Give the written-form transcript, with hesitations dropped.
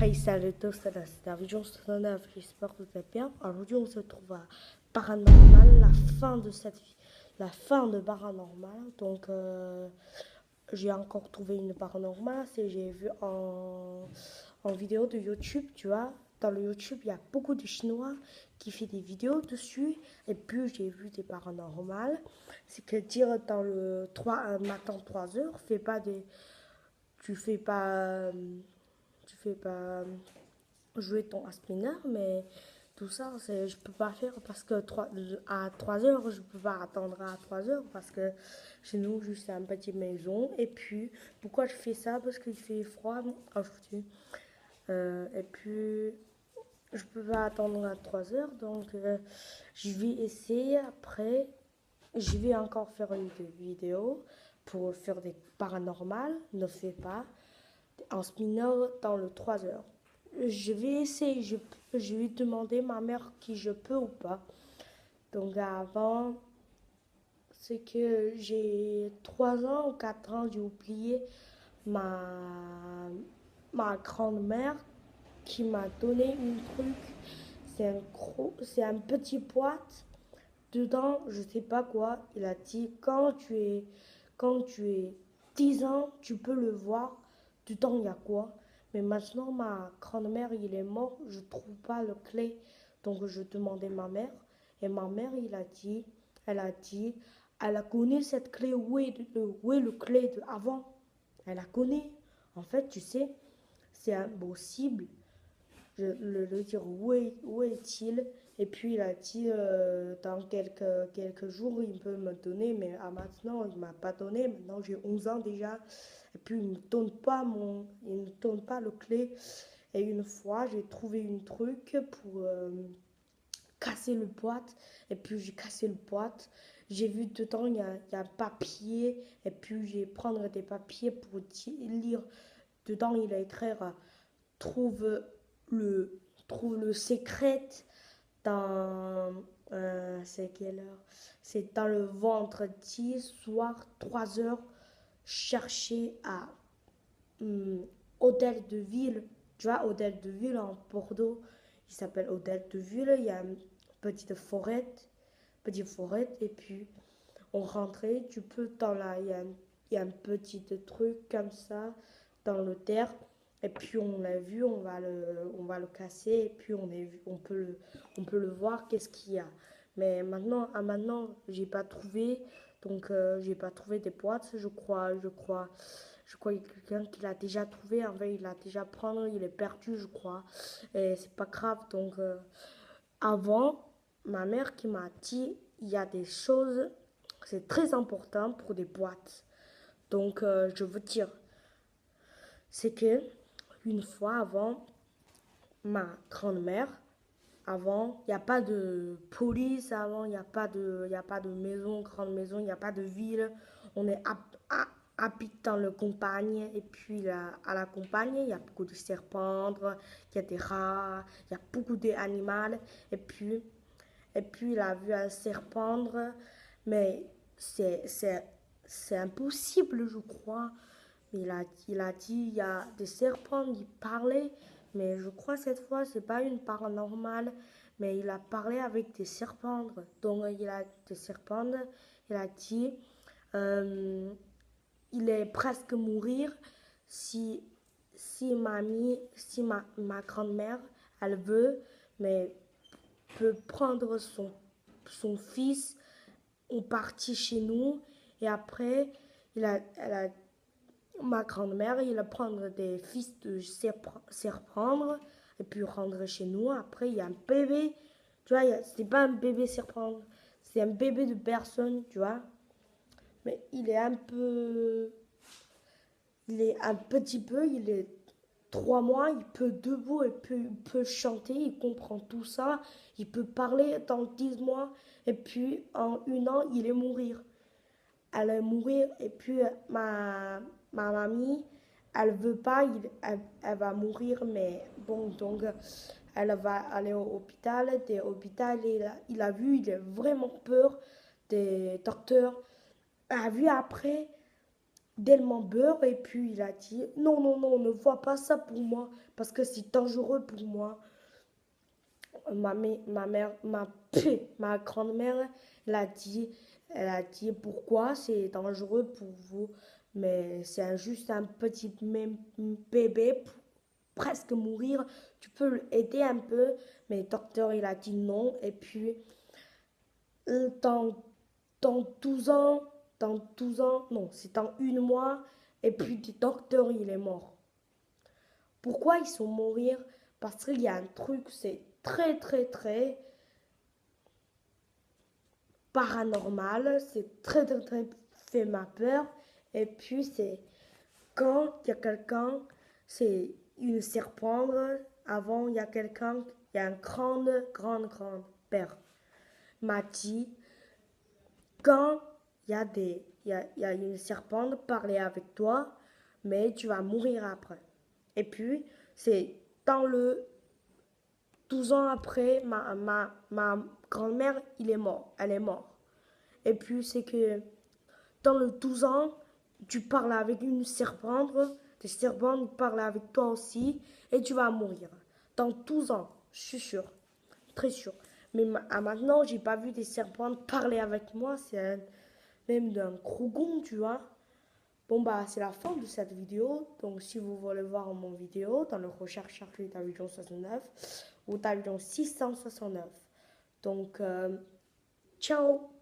Hey, salut à tous, c'est la Vision 69, j'espère que vous allez bien. Aujourd'hui, on se trouve à Paranormal, la fin de Paranormal. Donc, j'ai encore trouvé une Paranormal, c'est j'ai vu en vidéo de YouTube, tu vois. Dans le YouTube, il y a beaucoup de Chinois qui font des vidéos dessus. Et puis, j'ai vu des paranormales. C'est que dire dans le 3, matin 3 heures, tu fais pas, tu fais pas jouer ton aspineur, mais tout ça, je peux pas faire parce que à 3 heures, je peux pas attendre à 3 heures parce que chez nous, juste une petite maison. Et puis, pourquoi je fais ça? Parce qu'il fait froid aujourd'hui. Et puis, je peux pas attendre à 3 heures, donc je vais essayer après. Je vais encore faire une vidéo pour faire des paranormales. Ne fais pas en spinner dans le 3 heures. Je vais essayer, je vais demander à ma mère qui je peux ou pas. Donc avant, c'est que j'ai 3 ans ou 4 ans, j'ai oublié ma, ma grand-mère qui m'a donné un truc. C'est un petit boîte. Dedans, je sais pas quoi. Il a dit quand tu es 10 ans, tu peux le voir. Dedans, il y a quoi? Mais maintenant, ma grand-mère, il est mort. Je trouve pas le clé. Donc, je demandais ma mère. Et ma mère, elle a dit, elle a connu cette clé. Où est le clé de avant? Elle a connu. En fait, tu sais, c'est impossible le dire où est-il. Et puis il a dit dans quelques jours il peut me donner, mais à maintenant il ne m'a pas donné. Maintenant j'ai 11 ans déjà. Et puis il ne donne pas le clé. Et une fois j'ai trouvé un truc pour casser le boîte. Et puis j'ai cassé le boîte. J'ai vu dedans il y a un papier. Et puis j'ai prendre des papiers pour lire. Dedans il a écrit trouve le, trouve le secret dans. C'est quelle heure? C'est dans le vendredi soir, 3 heures. Chercher à Hôtel de Ville. Tu vois, Hôtel de Ville en Bordeaux. Il s'appelle Hôtel de Ville. Il y a une petite forêt. Et puis, on rentrait. Tu peux dans la. Il y a un petit truc comme ça dans le terre. Et puis on l'a vu, on va le casser et puis on peut le voir, qu'est-ce qu'il y a. Mais maintenant, j'ai pas trouvé, donc j'ai pas trouvé des boîtes, je crois qu'il y a quelqu'un qui l'a déjà trouvé, en fait il l'a déjà prendre, il est perdu, je crois. Et c'est pas grave, donc avant, ma mère qui m'a dit, il y a des choses, c'est très important pour des boîtes. Donc je veux dire, c'est que une fois avant, ma grand-mère, avant, il n'y a pas de police, avant, il y a pas de maison, grande maison, il n'y a pas de ville. On est habite dans la campagne, et puis à la campagne, il y a beaucoup de serpents, il y a des rats, il y a beaucoup d'animaux, et puis, et puis il a vu un serpent, mais c'est, c'est, c'est impossible, je crois. Il a dit, il y a des serpents, il parlait, mais je crois cette fois, c'est pas une paranormale, mais il a parlé avec des serpents. Donc, il a des serpents, il a dit, euh, il est presque mourir si, ma grand-mère, elle veut, mais peut prendre son fils, on partit chez nous, et après, elle a ma grand-mère, il a prendre des fils de serpents et puis rendre chez nous. Après, il y a un bébé. Tu vois, c'est pas un bébé serpent, c'est un bébé de personne, tu vois. Mais il est un peu. Il est un petit peu, il est 3 mois, il peut debout, il peut chanter, il comprend tout ça. Il peut parler dans 10 mois. Et puis, en 1 an, il est mourir. Elle est mourir et puis ma mamie, elle veut pas, elle va mourir, mais bon, donc elle va aller au hôpital. Des hôpitaux, il a vu, il a vraiment peur des docteurs. Elle a vu après, tellement peur et puis il a dit non, non, non, ne vois pas ça pour moi parce que c'est dangereux pour moi. Ma mère, ma grand-mère, elle a dit pourquoi c'est dangereux pour vous, mais c'est juste un petit bébé presque mourir, tu peux l'aider un peu, mais le docteur il a dit non, et puis dans, dans 12 ans, dans 12 ans, non, c'est dans 1 mois, et puis le docteur il est mort. Pourquoi ils sont mourir? Parce qu'il y a un truc, c'est très très très paranormal, c'est très très très fait ma peur, et puis c'est quand il y a quelqu'un, c'est une serpente, avant il y a quelqu'un, il y a un grande père m'a dit, quand il y a une serpente parler avec toi, mais tu vas mourir après. Et puis, c'est dans le 12 ans après, ma grand-mère, elle est morte. Et puis, c'est que dans le 12 ans, tu parles avec une serpente, des serpentes parlent avec toi aussi, et tu vas mourir. Dans 12 ans, je suis sûr, très sûr. Mais à maintenant, j'ai pas vu des serpentes parler avec moi, même d'un crougon, tu vois. Bon bah c'est la fin de cette vidéo, donc si vous voulez voir mon vidéo, dans le recherche cherchez Davijon 69 ou Davijon 669. Donc ciao.